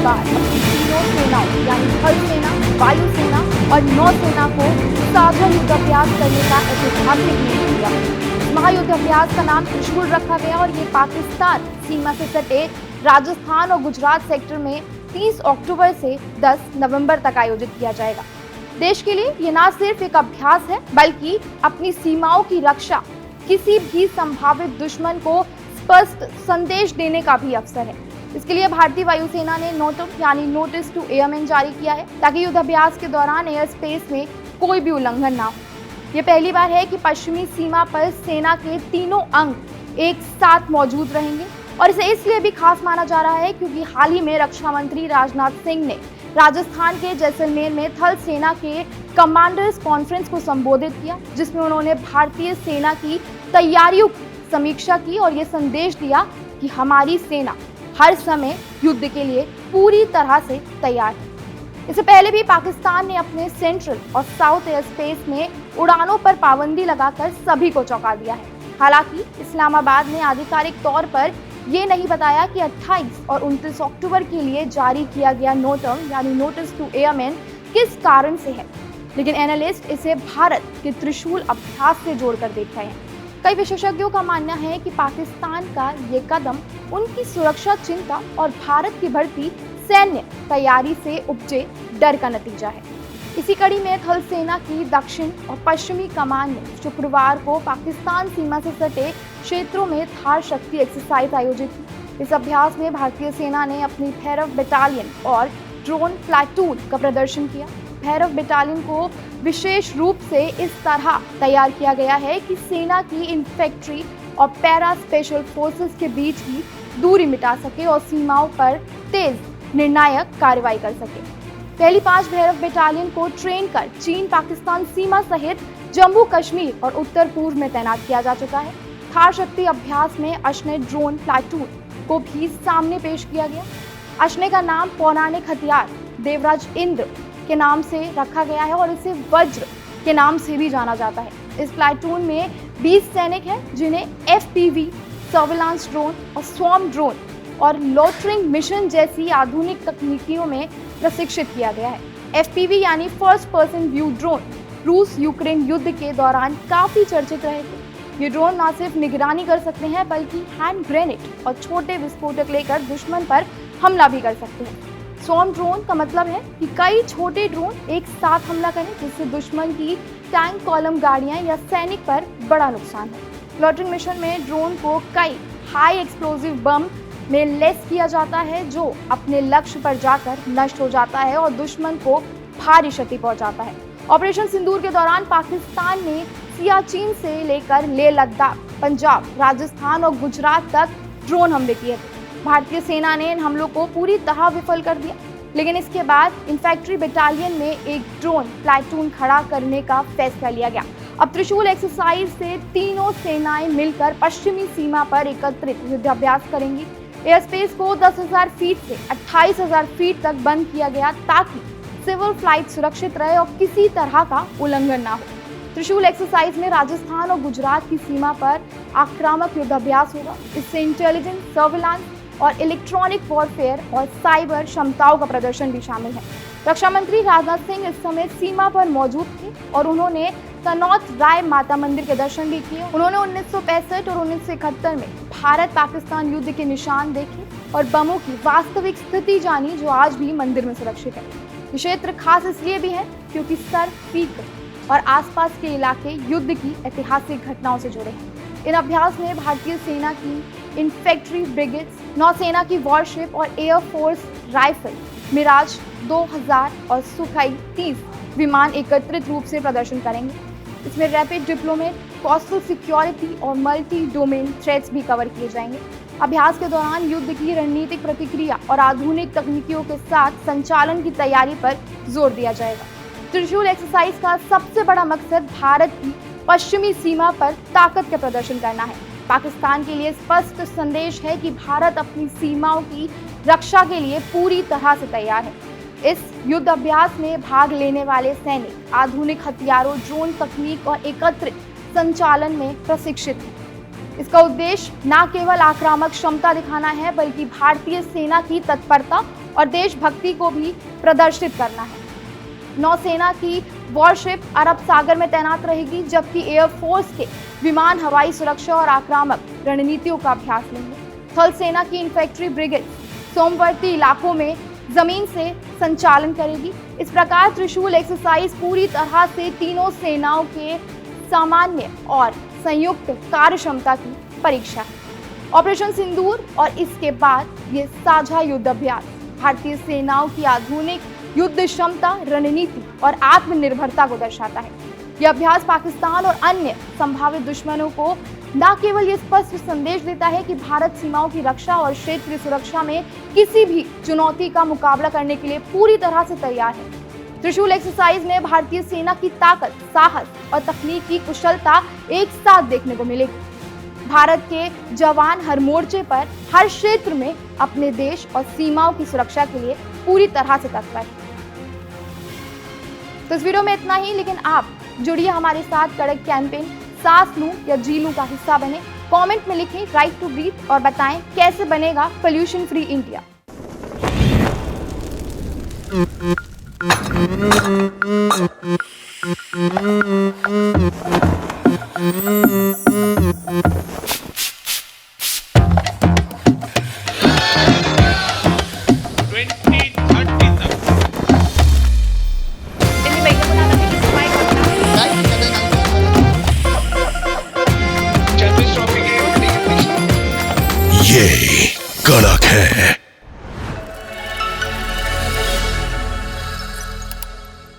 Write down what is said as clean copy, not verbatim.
बार अपनी तीनों सेनाओं यानी थल सेना, वायु सेना और नौसेना को साझा युद्धाभ्यास करने का ऐतिहासिक निर्णय लिया। इस महायुद्धाभ्यास का नाम त्रिशूल रखा गया और ये पाकिस्तान सीमा से सटे राजस्थान और गुजरात सेक्टर में 30 अक्टूबर से 10 नवंबर तक आयोजित किया जाएगा। देश के लिए ये न सिर्फ एक अभ्यास है बल्कि अपनी सीमाओं की रक्षा, किसी भी संभावित दुश्मन को स्पष्ट संदेश देने का भी अवसर है। इसके लिए भारतीय वायुसेना ने नोटम यानी नोटिस टू एयरमैन जारी किया है ताकि युद्धाभ्यास के दौरान एयर स्पेस में कोई भी उल्लंघन ना हो। ये पहली बार है कि पश्चिमी सीमा पर सेना के तीनों अंग एक साथ मौजूद रहेंगे और इसे इसलिए भी खास माना जा रहा है क्योंकि हाल ही में रक्षा मंत्री राजनाथ सिंह ने राजस्थान के जैसलमेर में थल सेना के कमांडर्स कॉन्फ्रेंस को संबोधित किया, जिसमें उन्होंने भारतीय सेना की तैयारियों की समीक्षा की और ये संदेश दिया कि हमारी सेना हर समय युद्ध के लिए पूरी तरह से तैयार है। इससे पहले भी पाकिस्तान ने अपने सेंट्रल और साउथ एयर स्पेस में उड़ानों पर पाबंदी लगाकर सभी को चौंका दिया है। हालांकि इस्लामाबाद ने आधिकारिक तौर पर ये नहीं बताया कि 28 और 29 अक्टूबर के लिए जारी किया गया नोटम यानी नोटिस टू एयरमैन किस कारण से है, लेकिन एनालिस्ट इसे भारत के त्रिशूल अभ्यास से जोड़कर देख रहे हैं। कई विशेषज्ञों का मानना है कि पाकिस्तान का ये कदम उनकी सुरक्षा चिंता और भारत की बढ़ती सैन्य तैयारी से उपजे डर का नतीजा है। इसी कड़ी में थल सेना की दक्षिण और पश्चिमी कमान ने शुक्रवार को पाकिस्तान सीमा से सटे क्षेत्रों में थार शक्ति एक्सरसाइज आयोजित की। इस अभ्यास में भारतीय सेना ने अपनी भैरव बटालियन और ड्रोन प्लाटून का प्रदर्शन किया। भैरव बटालियन को विशेष रूप से इस तरह तैयार किया गया है कि सेना की इन्फेंट्री और पैरा स्पेशल फोर्सेस के बीच की दूरी मिटा सके और सीमाओं पर तेज निर्णायक कार्रवाई कर सके। पहली 5 भैरव बटालियन को ट्रेन कर चीन पाकिस्तान सीमा सहित जम्मू कश्मीर और उत्तर पूर्व में तैनात किया जा चुका है। थार शक्ति अभ्यास में अश्नय ड्रोन प्लाटून को भी सामने पेश किया गया। अश्नय का नाम पौराणिक हथियार देवराज इंद्र के नाम से रखा गया है और इसे वज्र के नाम से भी जाना जाता है। इस प्लाटून में 20 सैनिक हैं जिन्हें FPV, सर्विलांस ड्रोन और स्वॉर्म ड्रोन और लोटरिंग मिशन जैसी आधुनिक तकनीकियों में प्रशिक्षित किया गया है। FPV यानी फर्स्ट पर्सन व्यू ड्रोन रूस यूक्रेन युद्ध के दौरान काफी चर्चित रहे थे। ये ड्रोन न सिर्फ निगरानी कर सकते हैं बल्कि हैंड ग्रेनेड और छोटे विस्फोटक लेकर दुश्मन पर हमला भी कर सकते हैं। स्वॉर्म ड्रोन का मतलब है कि कई छोटे ड्रोन एक साथ हमला करें जिससे दुश्मन की टैंक, कॉलम गाड़ियां या सैनिक पर बड़ा नुकसान हो। लोटरिंग मिशन में ड्रोन को कई हाई एक्सप्लोजिव बम में लेस किया जाता है जो अपने लक्ष्य पर जाकर नष्ट हो जाता है और दुश्मन को भारी क्षति पहुंचाता है। ऑपरेशन सिंदूर के दौरान पाकिस्तान ने सियाचिन से लेकर लेह लद्दाख, पंजाब, राजस्थान और गुजरात तक ड्रोन हमले किए थे। भारतीय सेना ने इन हमलों को पूरी तरह विफल कर दिया, लेकिन इसके बाद इन्फेंट्री बटालियन में एक ड्रोन प्लाटून खड़ा करने का फैसला लिया गया। अब त्रिशूल एक्सरसाइज से तीनों सेनाएं मिलकर पश्चिमी सीमा पर एकत्रित युद्धाभ्यास करेंगी। एयर स्पेस को 10,000 फीट से 28,000 फीट तक बंद किया गया ताकि सिविल फ्लाइट सुरक्षित रहे और किसी तरह का उल्लंघन ना हो। त्रिशूल एक्सरसाइज में राजस्थान और गुजरात की सीमा पर आक्रामक युद्धाभ्यास होगा। इससे इंटेलिजेंस, सर्विलांस और इलेक्ट्रॉनिक वॉरफेयर और साइबर क्षमताओं का प्रदर्शन भी शामिल है। रक्षा मंत्री राजनाथ सिंह इस समय सीमा पर मौजूद थे और उन्होंने तनौत राय माता मंदिर के दर्शन भी किए। उन्होंने 1965 और 1971 में भारत पाकिस्तान युद्ध के निशान देखे और बमों की वास्तविक स्थिति जानी जो आज भी मंदिर में सुरक्षित है। ये क्षेत्र खास इसलिए भी है क्योंकि सर पीक और आसपास के इलाके युद्ध की ऐतिहासिक घटनाओं से जुड़े हैं। इन अभ्यास में भारतीय सेना की इन्फेंट्री ब्रिगेड्स, नौसेना की वॉरशिप और एयरफोर्स राइफल मिराज 2000 और सुखाई 30 विमान एकत्रित रूप से प्रदर्शन करेंगे। इसमें रैपिड डिप्लोमेट, कोस्टल सिक्योरिटी और मल्टी डोमेन थ्रेट्स भी कवर किए जाएंगे। अभ्यास के दौरान युद्ध की रणनीतिक प्रतिक्रिया और आधुनिक तकनीकियों के साथ संचालन की तैयारी पर जोर दिया जाएगा। त्रिशूल एक्सरसाइज का सबसे बड़ा मकसद भारत की पश्चिमी सीमा पर ताकत का प्रदर्शन करना है। पाकिस्तान के लिए स्पष्ट संदेश है कि भारत अपनी सीमाओं की रक्षा के लिए पूरी तरह से तैयार है। इस युद्ध अभ्यास में भाग लेने वाले सैनिक आधुनिक हथियारों, ड्रोन तकनीक और एकत्रित संचालन में प्रशिक्षित हैं। इसका उद्देश्य न केवल आक्रामक क्षमता दिखाना है बल्कि भारतीय सेना की तत्परता और देशभक्ति को भी प्रदर्शित करना है। नौसेना की वॉरशिप अरब सागर में तैनात रहेगी, जबकि एयरफोर्स के विमान हवाई सुरक्षा और आक्रामक रणनीतियों का अभ्यास लेंगे। थल सेना की इन्फेंट्री ब्रिगेड सीमावर्ती इलाकों में जमीन से संचालन करेगी। इस प्रकार त्रिशूल एक्सरसाइज पूरी तरह से तीनों सेनाओं के सामान्य और संयुक्त कार्य क्षमता की परीक्षा है। ऑपरेशन सिंदूर और इसके बाद ये साझा युद्ध अभ्यास भारतीय सेनाओं की आधुनिक युद्ध क्षमता, रणनीति और आत्मनिर्भरता को दर्शाता है। यह अभ्यास पाकिस्तान और अन्य संभावित दुश्मनों को न केवल ये स्पष्ट संदेश देता है कि भारत सीमाओं की रक्षा और क्षेत्रीय सुरक्षा में किसी भी चुनौती का मुकाबला करने के लिए पूरी तरह से तैयार है। त्रिशूल एक्सरसाइज में भारतीय सेना की ताकत, साहस और तकनीकी कुशलता एक साथ देखने को मिलेगी। भारत के जवान हर मोर्चे पर, हर क्षेत्र में अपने देश और सीमाओं की सुरक्षा के लिए पूरी तरह से तत्पर है। तो इस वीडियो में इतना ही, लेकिन आप जुड़िए हमारे साथ कड़क कैंपेन सांस लूं या जी लूं का हिस्सा बने। कमेंट में लिखें राइट टू ब्रीथ और बताएं कैसे बनेगा पोल्यूशन फ्री इंडिया।